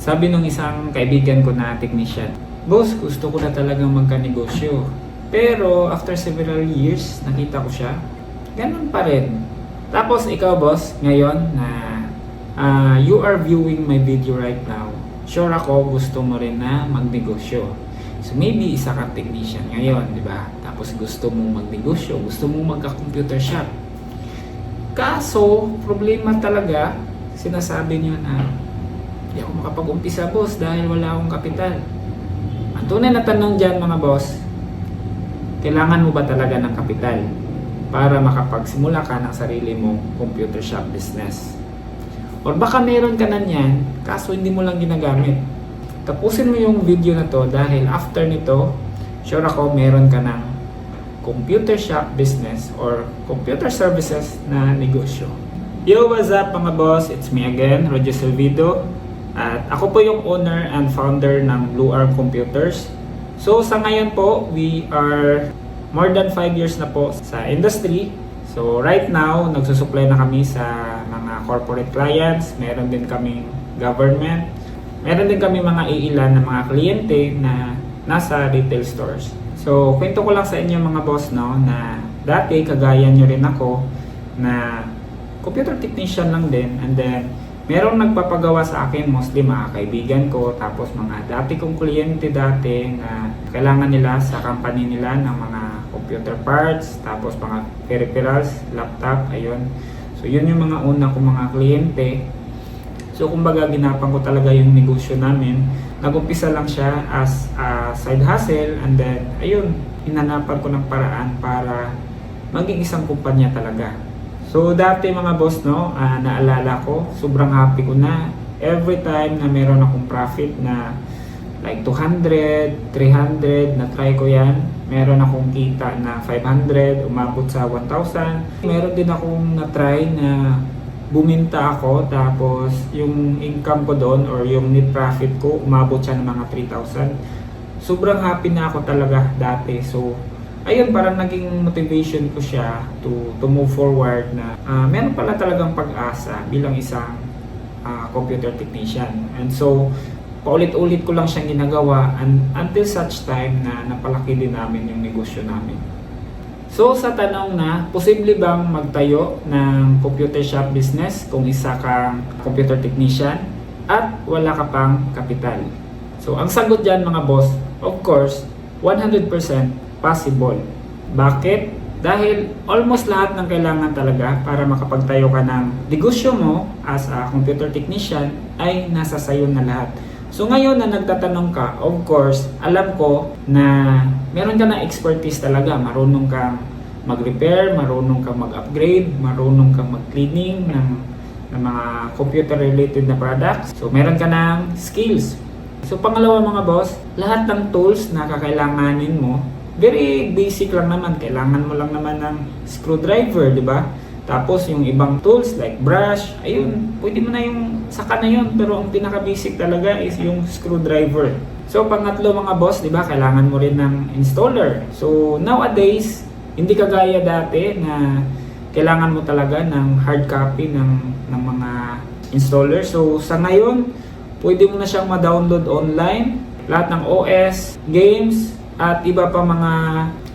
Sabi nung isang kaibigan ko na technician, "Boss, gusto ko na talagang magka-negosyo." Pero after several years, nakita ko siya, ganun pa rin. Tapos ikaw boss, ngayon na you are viewing my video right now, sure ako gusto mo rin na magnegosyo. So maybe isa kang technician ngayon, di ba? Tapos gusto mong magnegosyo, gusto mong magka-computer shop. Kaso, problema talaga, sinasabi niyo na hindi ako makapag-umpisa boss dahil wala akong kapital. Ang tunay na tanong dyan mga boss, kailangan mo ba talaga ng kapital para makapagsimula ka ng sarili mong computer shop business? Or baka meron ka na niyan, kaso hindi mo lang ginagamit. Tapusin mo yung video na to dahil after nito, sure ako meron ka ng computer shop business or computer services na negosyo. Yo, what's up mga boss? It's me again, Roger Silvido. At ako po yung owner and founder ng Blue Arm Computers. So sa ngayon po, we are more than 5 years na po sa industry. So right now, nagsusupply na kami sa mga corporate clients. Meron din kaming government. Meron din kami mga iilan na mga kliyente na nasa retail stores. So kwento ko lang sa inyo mga boss no, na dati kagaya nyo rin ako na computer technician lang din, and then merong nagpapagawa sa akin, mostly mga kaibigan ko, tapos mga dati kong kliyente dati na kailangan nila sa company nila ng mga computer parts, tapos mga peripherals, laptop, ayun. So yun yung mga una kong mga kliyente. So kumbaga ginapan ko talaga yung negosyo namin. Nag-umpisa lang siya as a side hustle, and then ayun, hinanapan ko ng paraan para maging isang kumpanya talaga. So dati mga boss no, naalala ko, sobrang happy ko na every time na meron akong profit na like 200, 300, na try ko yan. Meron akong kita na 500, umabot sa 1,000. Meron din akong na-try na buminta ako, tapos yung income ko doon or yung net profit ko, umabot siya ng mga 3,000. Sobrang happy na ako talaga dati. So ayun, parang naging motivation ko siya to move forward na meron pala talagang pag-asa bilang isang computer technician. And so, paulit-ulit ko lang siyang ginagawa until such time na napalaki din namin yung negosyo namin. So, sa tanong na, posible bang magtayo ng computer shop business kung isa kang computer technician at wala ka pang kapital? So, ang sagot dyan mga boss, of course, 100% possible. Bakit? Dahil almost lahat ng kailangan talaga para makapagtayo ka ng negosyo mo as a computer technician ay nasa sayo na lahat. So ngayon na nagtatanong ka, of course, alam ko na meron ka na expertise talaga. Marunong kang mag-repair, marunong kang mag-upgrade, marunong kang mag-cleaning ng mga computer-related na products. So meron ka ng skills. So pangalawa mga boss, lahat ng tools na kakailanganin mo, very basic lang naman. Kailangan mo lang naman ng screwdriver, di ba? Tapos yung ibang tools like brush, ayun, pwede mo na yung saka na yun. Pero ang pinaka-basic talaga is yung screwdriver. So pangatlo mga boss, di ba? Kailangan mo rin ng installer. So nowadays, hindi kagaya dati na kailangan mo talaga ng hard copy ng mga installer. So sa ngayon, pwede mo na siyang ma-download online. Lahat ng OS, games, at iba pa mga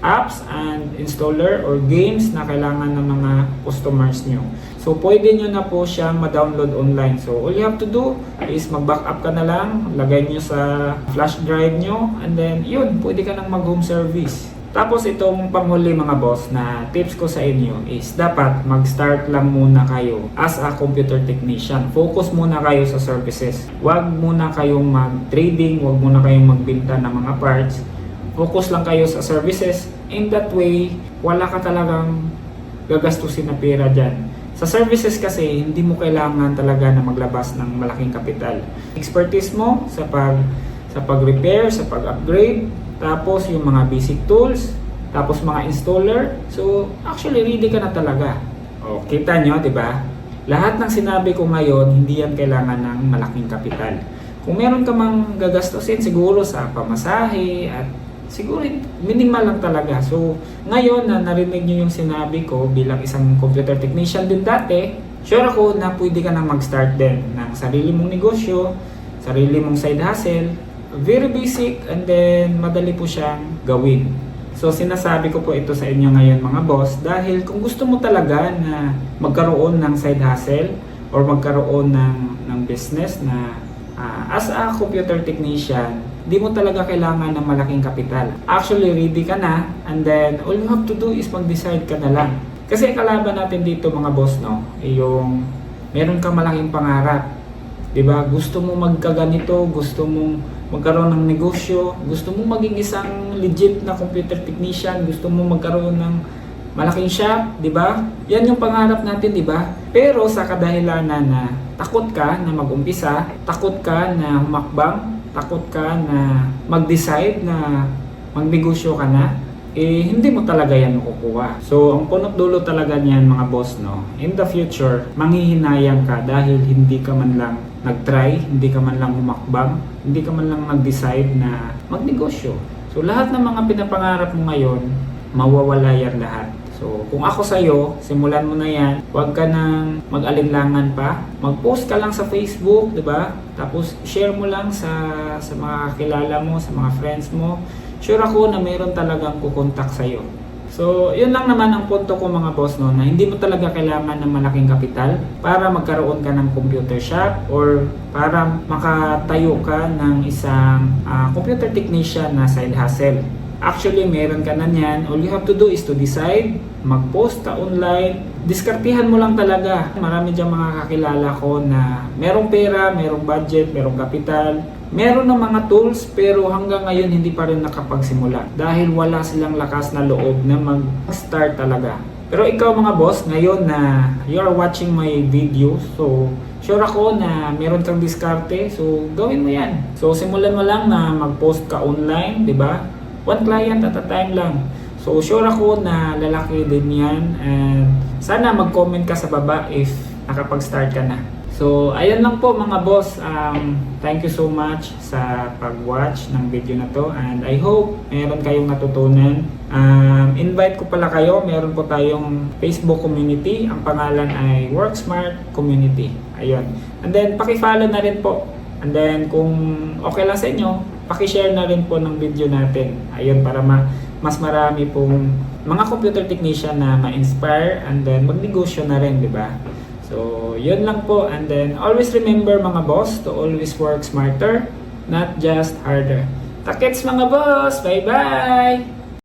apps and installer or games na kailangan ng mga customers nyo. So pwede nyo na po siyang ma-download online. So all you have to do is mag-backup ka na lang, lagay nyo sa flash drive nyo, and then yun, pwede ka nang mag-home service. Tapos itong panghuli mga boss na tips ko sa inyo is dapat mag-start lang muna kayo as a computer technician. Focus muna kayo sa services. Huwag muna kayong mag-trading, huwag muna kayong magbenta ng mga parts. Focus lang kayo sa services. In that way, wala ka talagang gagastusin na pera dyan. Sa services kasi, hindi mo kailangan talaga na maglabas ng malaking kapital. Expertise mo sa pag-repair, sa pag-upgrade, tapos yung mga basic tools, tapos mga installer. So, actually, ready ka na talaga. O, kita nyo, di ba? Lahat ng sinabi ko ngayon, hindi yan kailangan ng malaking kapital. Kung meron ka mang gagastusin, siguro sa pamasahe at siguro minimal lang talaga. So, ngayon na narinig nyo yung sinabi ko bilang isang computer technician din dati, sure ako na pwede ka nang mag-start din ng sarili mong negosyo sarili mong side hustle. Very basic and then madali po siyang gawin. So sinasabi ko po ito sa inyo ngayon mga boss dahil kung gusto mo talaga na magkaroon ng side hustle or magkaroon ng business na as a computer technician, di mo talaga kailangan ng malaking kapital. Actually, ready ka na and then all you have to do is mag-decide ka na lang. Kasi kalaban natin dito mga boss, no, yung meron kang malaking pangarap. Diba? Gusto mo magkaganito, gusto mong magkaroon ng negosyo, gusto mo maging isang legit na computer technician, gusto mo magkaroon ng malaking shop, di ba? Yan yung pangarap natin, di ba? Pero sa kadahilanan na takot ka na mag-umpisa, takot ka na humakbang, takot ka na mag-decide na magnegosyo ka na, hindi mo talaga yan makukuha. So, ang punot dulo talaga niyan mga boss, no? In the future, manghihinayang ka dahil hindi ka man lang nag-try, hindi ka man lang humakbang, hindi ka man lang nag-decide na magnegosyo. So, lahat ng mga pinapangarap mo ngayon, mawawala yan lahat. So, kung ako sa'yo, simulan mo na yan. Huwag ka nang mag-alinlangan pa. Mag-post ka lang sa Facebook, di ba? Tapos, share mo lang sa mga kakilala mo, sa mga friends mo. Sure ako na mayroon talagang kukontak sa'yo. So, yun lang naman ang punto ko mga boss, no, na hindi mo talaga kailangan ng malaking kapital para magkaroon ka ng computer shop or para makatayo ka ng isang computer technician na side hustle. Actually, meron ka na niyan. All you have to do is to decide, mag-post ka online, diskartihan mo lang talaga. Marami diyang mga kakilala ko na merong pera, merong budget, merong kapital, meron ng mga tools pero hanggang ngayon hindi pa rin nakapagsimula dahil wala silang lakas na loob na mag-start talaga. Pero ikaw mga boss, ngayon na you are watching my video, so sure ako na meron kang diskarte, so gawin mo yan. So simulan mo lang na mag-post ka online, di ba? One client at a time lang. So sure ako na lalaki din yan and sana mag-comment ka sa baba if nakapag-start ka na. So ayun lang po mga boss, thank you so much sa pag-watch ng video na to and I hope meron kayong natutunan. Invite ko pala kayo, meron po tayong Facebook community, ang pangalan ay WorkSmart Community. Ayun. And then paki-follow na rin po. And then kung okay lang sa inyo, paki-share na rin po ng video natin. Ayun, para mas marami pong mga computer technician na ma-inspire and then magnegosyo na rin, di ba? So, yun lang po. And then, always remember mga boss to always work smarter, not just harder. Takets mga boss! Bye-bye!